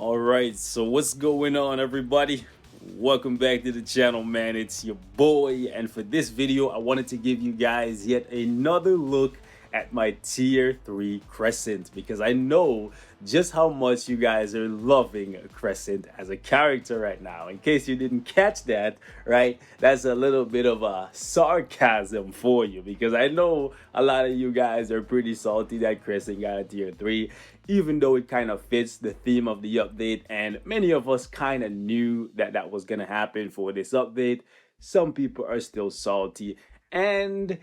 All right, so what's going on, everybody? Welcome back to the channel, man. It's your boy, and for this video, I wanted to give you guys yet another look at my tier 3 Crescent because I know just how much you guys are loving Crescent as a character right now. In case you didn't catch that, right, that's a little bit of a sarcasm for you because I know a lot of you guys are pretty salty that Crescent got a tier 3, even though it kind of fits the theme of the update, and many of us kind of knew that that was going to happen for this update. Some people are still salty, and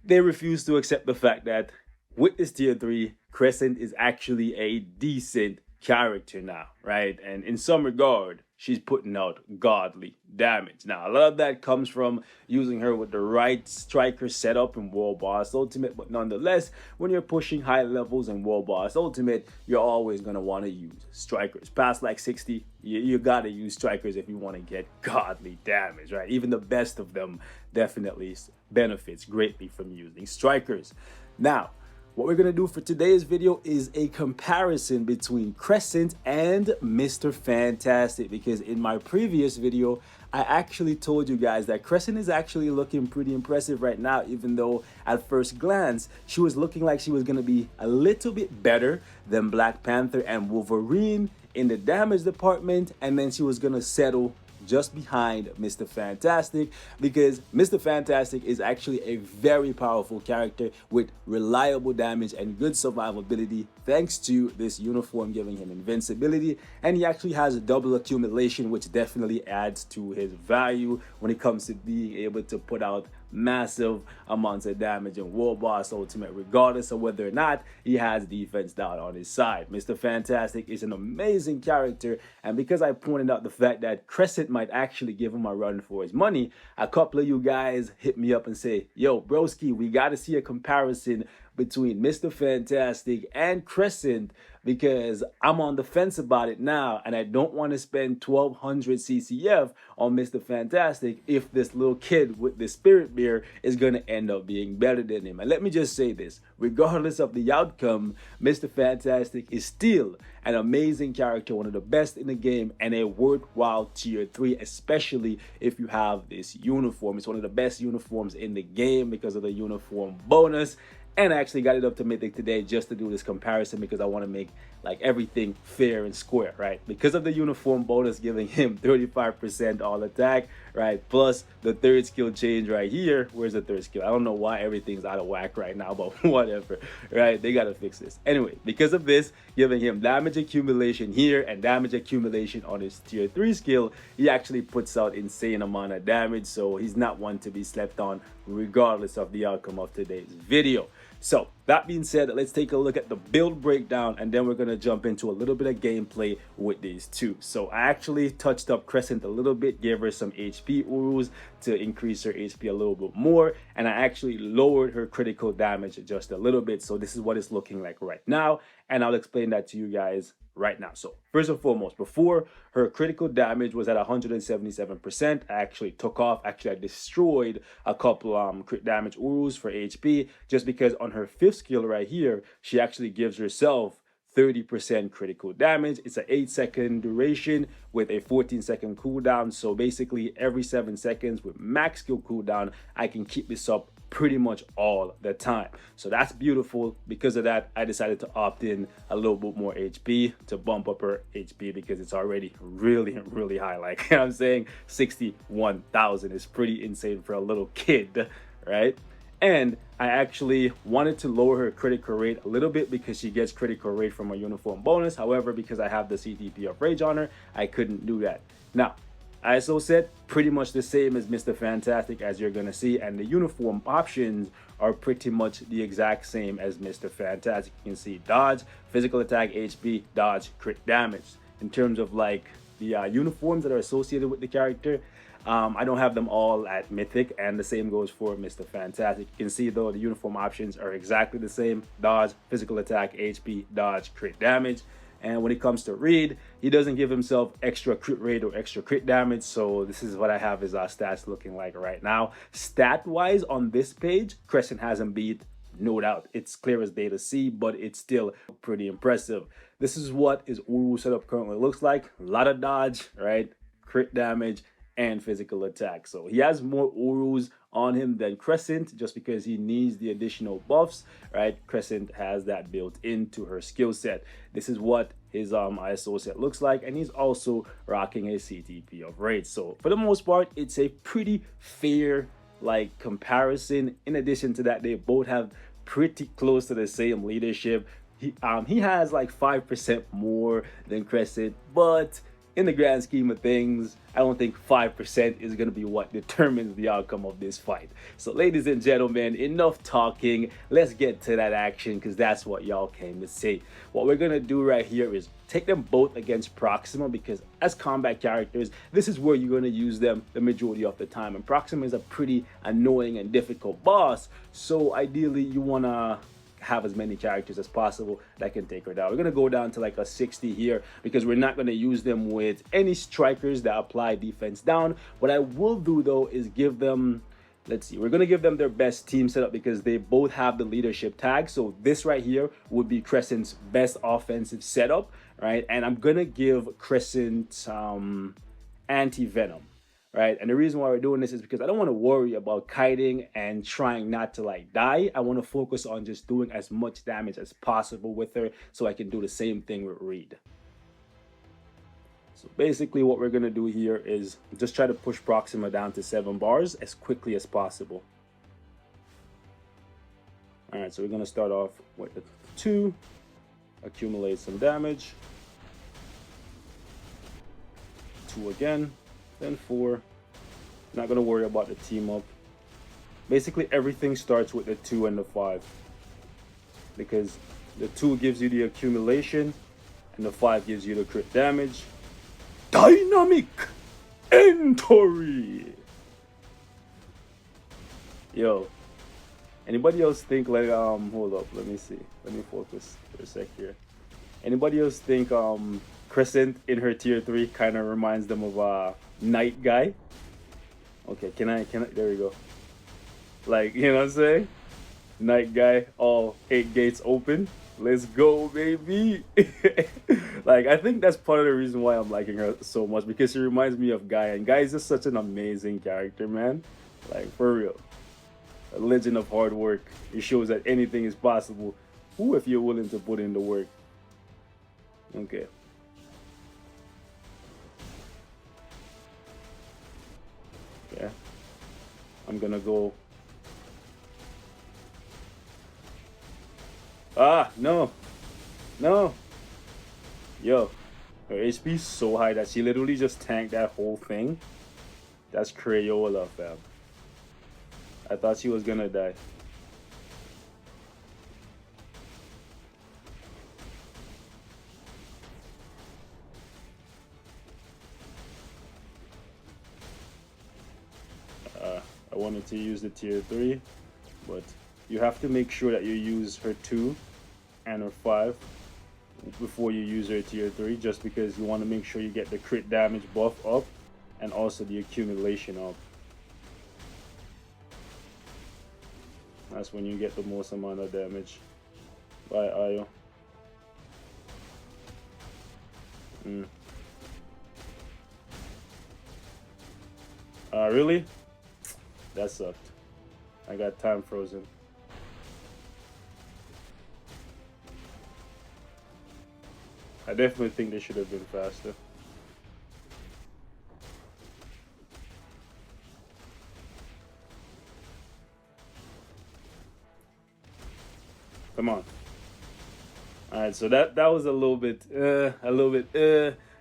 they refuse to accept the fact that with this tier 3, Crescent is actually a decent character now, right? And in some regard, she's putting out godly damage. Now, a lot of that comes from using her with the right striker setup in World Boss Ultimate, but nonetheless, when you're pushing high levels in World Boss Ultimate, you're always going to want to use strikers. Past like 60, you got to use strikers if you want to get godly damage, right? Even the best of them definitely benefits greatly from using strikers. Now, what we're going to do for today's video is a comparison between Crescent and Mr. Fantastic, because in my previous video, I actually told you guys that Crescent is actually looking pretty impressive right now, even though at first glance, she was looking like she was going to be a little bit better than Black Panther and Wolverine in the damage department, and then she was going to settle just behind Mr. Fantastic, because Mr. Fantastic is actually a very powerful character with reliable damage and good survivability thanks to this uniform giving him invincibility, and he actually has a double accumulation, which definitely adds to his value when it comes to being able to put out massive amounts of damage in World Boss Ultimate, regardless of whether or not he has defense down on his side. Mr. Fantastic is an amazing character, and because I pointed out the fact that Crescent might actually give him a run for his money, a couple of you guys hit me up and say, yo, broski, we got to see a comparison between Mr. Fantastic and Crescent, because I'm on the fence about it now, and I don't want to spend 1200 CCF on Mr. Fantastic if this little kid with the spirit beer is going to end up being better than him. And let me just say this, regardless of the outcome, Mr. Fantastic is still an amazing character, one of the best in the game, and a worthwhile tier 3, especially if you have this uniform. It's one of the best uniforms in the game because of the uniform bonus. And I actually got it up to Mythic today just to do this comparison because I want to make like everything fair and square, right? Because of the uniform bonus giving him 35% all attack, right? Plus the third skill change right here. Where's the third skill? I don't know why everything's out of whack right now, but whatever, right? They got to fix this. Anyway, because of this, giving him damage accumulation here and damage accumulation on his tier 3 skill, he actually puts out insane amount of damage. So he's not one to be slept on regardless of the outcome of today's video. So that being said, let's take a look at the build breakdown, and then we're going to jump into a little bit of gameplay with these two. So I actually touched up Crescent a little bit, gave her some HP urus to increase her HP a little bit more, and I actually lowered her critical damage just a little bit. So this is what it's looking like right now, and I'll explain that to you guys right now. So first and foremost, before, her critical damage was at 177%. I actually took off, I destroyed a couple crit damage urus for HP, just because on her 5th skill right here, she actually gives herself 30% critical damage. It's an 8-second duration with a 14-second cooldown. So basically every 7 seconds with max skill cooldown, I can keep this up pretty much all the time. So that's beautiful. Because of that, I decided to opt in a little bit more HP to bump up her HP because it's already really high. Like I'm saying, 61,000 is pretty insane for a little kid, right? And I actually wanted to lower her critical rate a little bit because she gets critical rate from a uniform bonus. However, because I have the CTP of Rage on her, I couldn't do that. Now, ISO set pretty much the same as Mr. Fantastic, as you're gonna see, and the uniform options are pretty much the exact same as Mr. Fantastic. You can see dodge, physical attack, HP, dodge, crit damage. In terms of like the uniforms that are associated with the character, I don't have them all at Mythic, and the same goes for Mr. Fantastic. You can see though the uniform options are exactly the same: dodge, physical attack, HP, dodge, crit damage. And when it comes to Reed, he doesn't give himself extra crit rate or extra crit damage. So this is what I have his stats looking like right now. Stat wise on this page, Crescent has him beat no doubt. It's clear as day to see, but it's still pretty impressive. This is what his Uru setup currently looks like. A lot of dodge, right? Crit damage and physical attack. So he has more Urus on him than Crescent just because he needs the additional buffs, right? Crescent has that built into her skill set. This is what his ISO set looks like, and he's also rocking a CTP of Rage. So for the most part, it's a pretty fair like comparison. In addition to that, they both have pretty close to the same leadership. He has like 5% more than Crescent, but in the grand scheme of things, I don't think 5% is going to be what determines the outcome of this fight. So ladies and gentlemen, enough talking. Let's get to that action because that's what y'all came to see. What we're going to do right here is take them both against Proxima because as combat characters, this is where you're going to use them the majority of the time. And Proxima is a pretty annoying and difficult boss. So ideally, you want to have as many characters as possible that can take her down. We're going to go down to like a 60 here because we're not going to use them with any strikers that apply defense down. What I will do though is give them, let's see, we're going to give them their best team setup because they both have the leadership tag. So this right here would be Crescent's best offensive setup, right? And I'm going to give Crescent anti-venom. Right, and the reason why we're doing this is because I don't want to worry about kiting and trying not to like die. I want to focus on just doing as much damage as possible with her so I can do the same thing with Reed. So basically what we're going to do here is just try to push Proxima down to 7 bars as quickly as possible. All right, so we're going to start off with the 2, accumulate some damage, 2 again. Then 4. Not going to worry about the team up. Basically, everything starts with the 2 and the 5. Because the 2 gives you the accumulation, and the 5 gives you the crit damage. Dynamic entry! Yo. Anybody else think like, hold up, let me see. Let me focus for a sec here. Anybody else think, Crescent in her tier 3 kind of reminds them of a Night Guy? Okay, can I, there we go. Like, you know what I'm saying? Night Guy, all 8 gates open. Let's go, baby. Like, I think that's part of the reason why I'm liking her so much because she reminds me of Guy, and Guy is just such an amazing character, man. Like, for real. A legend of hard work. It shows that anything is possible. Who if you're willing to put in the work? Okay. Yeah. I'm gonna go. Ah, no. No. Yo. Her HP is so high that she literally just tanked that whole thing. That's Crayola, fam. I thought she was gonna die. I wanted to use the tier 3, but you have to make sure that you use her 2 and her 5 before you use her tier 3, just because you want to make sure you get the crit damage buff up and also the accumulation up. That's when you get the most amount of damage. Bye, Ayo. Really? That sucked. I got time frozen. I definitely think they should have been faster. Come on. All right, so that was a little bit,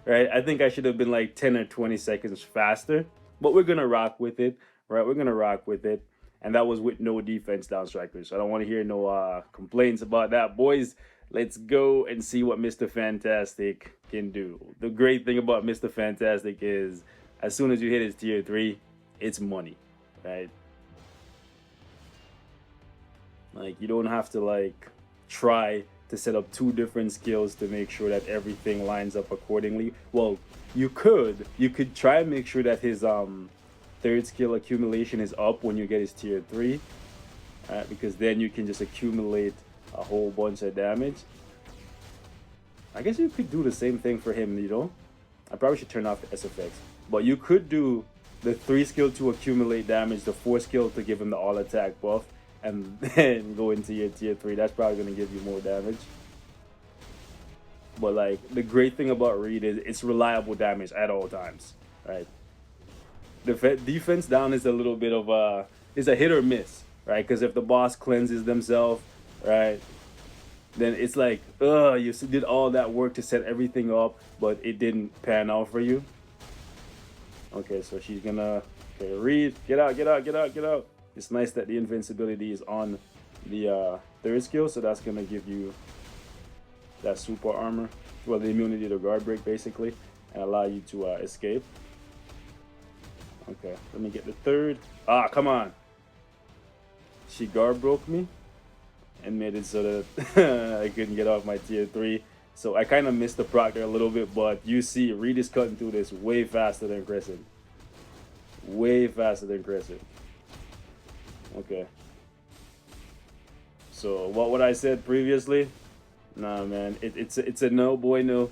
right? I think I should have been like 10 or 20 seconds faster, but we're gonna rock with it, right? We're gonna rock with it, and that was with no defense down strikers. So I don't want to hear no complaints about that, boys. Let's go and see what Mr. Fantastic can do. The great thing about Mr. Fantastic is, as soon as you hit his tier 3, it's money, right? Like, you don't have to like try to set up 2 different skills to make sure that everything lines up accordingly. Well, you could try and make sure that his 3rd skill accumulation is up when you get his tier 3, because then you can just accumulate a whole bunch of damage. I guess you could do the same thing for him, you know? I probably should turn off the SFX. But you could do the 3 skill to accumulate damage, the 4 skill to give him the all attack buff, and then go into your tier 3. That's probably going to give you more damage. But like, the great thing about Reed is it's reliable damage at all times, right? Defense down is a little bit of is a hit or miss, right? Because if the boss cleanses themselves, right, then it's like, you did all that work to set everything up, but it didn't pan out for you. Okay, so she's gonna, okay, Reed, get out, get out, get out, get out. It's nice that the invincibility is on the 3rd skill, so that's gonna give you that super armor, well, the immunity to guard break basically, and allow you to escape. Okay, let me get the 3rd. Ah, come on. She guard broke me and made it so that I couldn't get off my tier 3. So I kind of missed the proc there a little bit, but you see Reed is cutting through this way faster than Crescent. Way faster than Crescent. Okay. So what I said previously, nah man, it's a no bueno.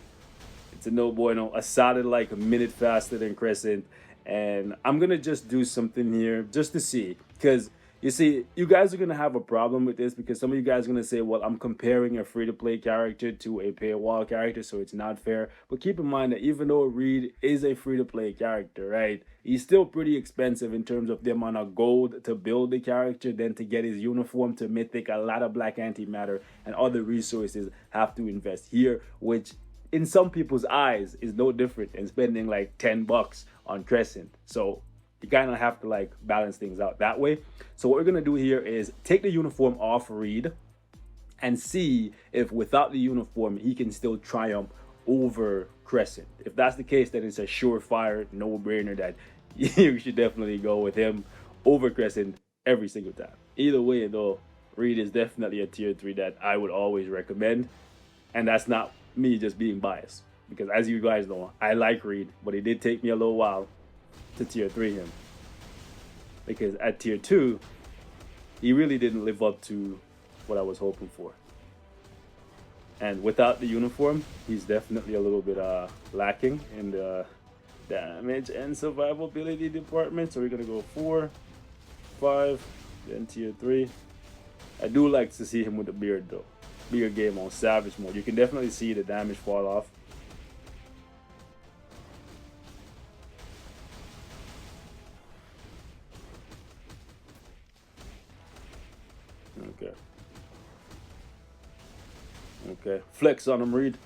It's a no bueno. A solid like a minute faster than Crescent. And I'm gonna just do something here just to see, because you see, you guys are gonna have a problem with this, because some of you guys are gonna say, well, I'm comparing a free-to-play character to a paywall character, so it's not fair. But keep in mind that even though Reed is a free-to-play character, right, he's still pretty expensive in terms of the amount of gold to build the character, then to get his uniform to mythic, a lot of black antimatter and other resources have to invest here, which in some people's eyes is no different than spending like $10 on Crescent. So you kind of have to like balance things out that way. So what we're gonna do here is take the uniform off Reed and see if without the uniform he can still triumph over Crescent. If that's the case, then it's a surefire no-brainer that you should definitely go with him over Crescent every single time. Either way though, Reed is definitely a tier 3 that I would always recommend, and that's not me just being biased, because as you guys know, I like Reed, but it did take me a little while to tier 3 him, because at tier 2 he really didn't live up to what I was hoping for, and without the uniform he's definitely a little bit lacking in the damage and survivability department. So we're gonna go 4, 5, then tier 3. I do like to see him with the beard though. Beard game on savage mode, you can definitely see the damage fall off. Okay. Okay. Flex on him, Reed.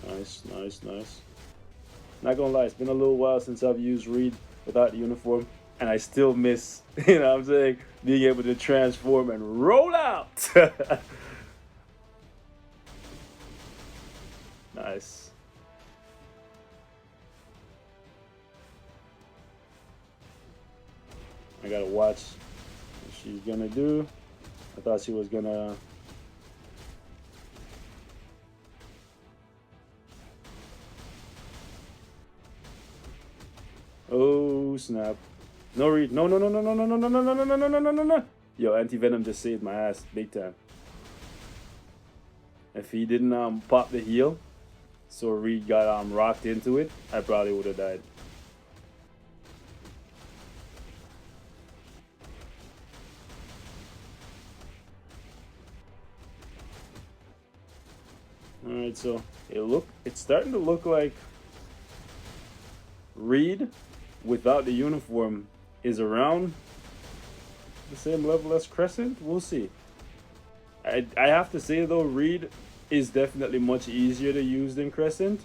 Nice, nice, nice. Not gonna lie, it's been a little while since I've used Reed without the uniform, and I still miss, you know what I'm saying, being able to transform and roll out. Nice. I gotta watch what she's gonna do. I thought she was gonna... Oh snap. No Reed. No, no, no, no, no, no, no, no, no, no, no, no, no, no, no, no. Yo, anti-venom just saved my ass big time. If he didn't pop the heal, so Reed got rocked into it, I probably would have died. Alright, so it's starting to look like Reed without the uniform is around the same level as Crescent. We'll see. I have to say though, Reed is definitely much easier to use than Crescent,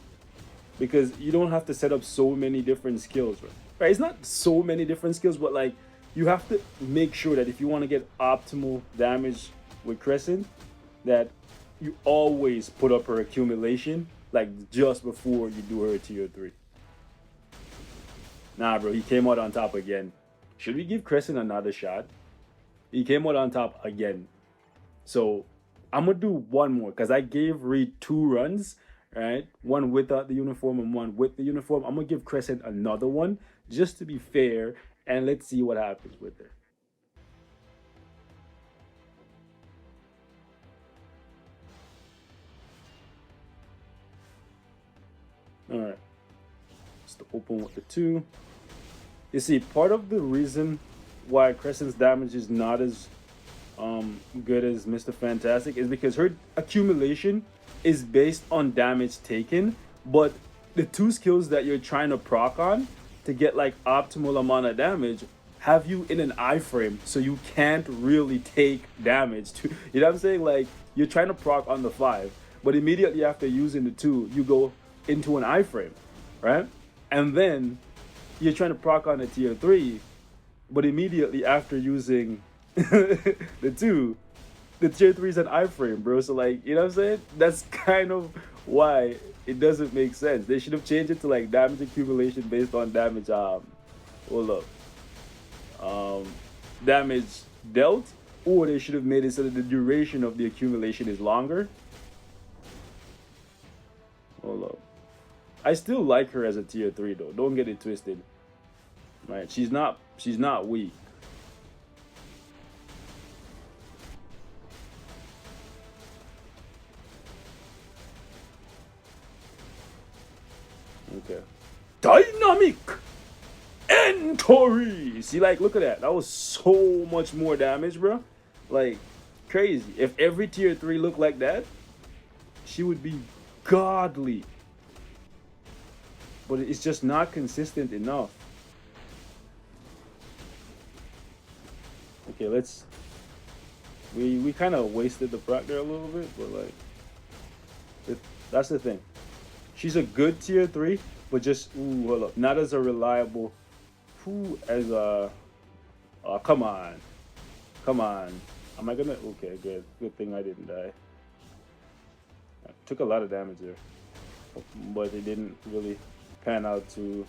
because you don't have to set up so many different skills, right? It's not so many different skills, but like you have to make sure that if you want to get optimal damage with Crescent, that you always put up her accumulation like just before you do her tier 3. Nah, bro, he came out on top again. Should we give Crescent another shot? He came out on top again. So I'm gonna do one more because I gave Reed 2 runs, right? One without the uniform and one with the uniform. I'm gonna give Crescent another one just to be fair, and let's see what happens with her. All right, just to open with the 2. You see, part of the reason why Crescent's damage is not as good as Mr. Fantastic is because her accumulation is based on damage taken, but the 2 skills that you're trying to proc on to get like optimal amount of damage have you in an iframe, so you can't really take damage. You know what I'm saying? Like you're trying to proc on the 5, but immediately after using the 2, you go into an iframe, right? And then you're trying to proc on a tier 3, but immediately after using the 2, the tier 3 is an iframe, bro. So like, you know what I'm saying? That's kind of why it doesn't make sense. They should have changed it to like damage accumulation based on damage hold up. Damage dealt, or they should have made it so that the duration of the accumulation is longer. Hold up. I still like her as a tier 3 though. Don't get it twisted. Right? She's not weak. Okay. Dynamic entry. See, like, look at that. That was so much more damage, bro. Like, crazy. If every tier 3 looked like that, she would be godly. But it's just not consistent enough. Okay, let's. We kind of wasted the proc there a little bit, but like, that's the thing. She's a good tier 3, but just hold up, not as a reliable. As a. Oh, come on, come on. Am I gonna? Okay, good. Good thing I didn't die. I took a lot of damage there, but it didn't really pan out to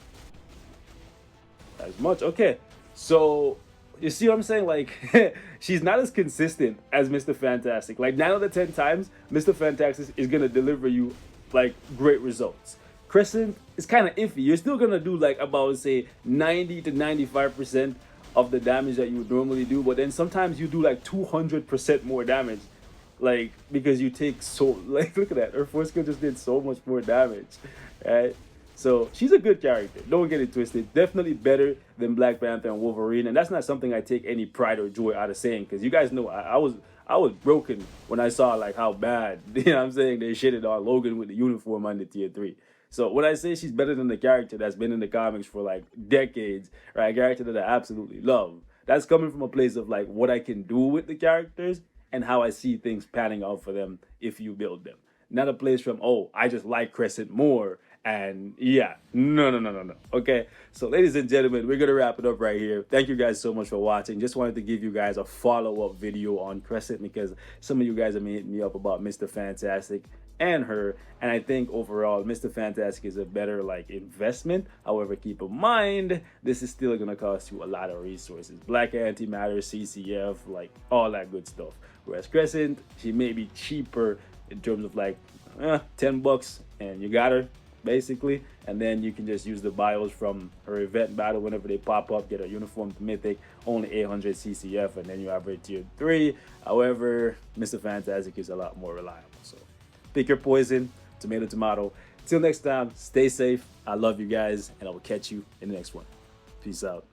as much. Okay, so you see what I'm saying? Like, she's not as consistent as Mr. Fantastic. Like 9 out of 10 times, Mr. Fantastic is gonna deliver you like great results. Crescent is kind of iffy. You're still gonna do like about say 90 to 95% of the damage that you would normally do, but then sometimes you do like 200% more damage, like because you take so like look at that. Her 4 skill just did so much more damage, right? So she's a good character. Don't get it twisted. Definitely better than Black Panther and Wolverine, and that's not something I take any pride or joy out of saying, because you guys know I was broken when I saw like how bad you know what I'm saying they shitted on Logan with the uniform on the tier 3. So when I say she's better than the character that's been in the comics for like decades, right? A character that I absolutely love. That's coming from a place of like what I can do with the characters and how I see things panning out for them if you build them. Not a place from, oh, I just like Crescent more. And yeah, no. Okay, so ladies and gentlemen, we're gonna wrap it up right here. Thank you guys so much for watching. Just wanted to give you guys a follow-up video on Crescent because some of you guys have been hitting me up about Mr. Fantastic and her, and I think overall Mr. Fantastic is a better like investment. However, keep in mind this is still gonna cost you a lot of resources: Black Antimatter, CCF, like all that good stuff. Whereas Crescent, she may be cheaper in terms of like $10 and you got her basically, and then you can just use the bios from her event battle whenever they pop up, get a uniform to mythic, only 800 CCF, and then you have her tier 3. However, Mr. Fantastic is a lot more reliable, so pick your poison. Tomato. Till next time, stay safe. I love you guys, and I will catch you in the next one. Peace out.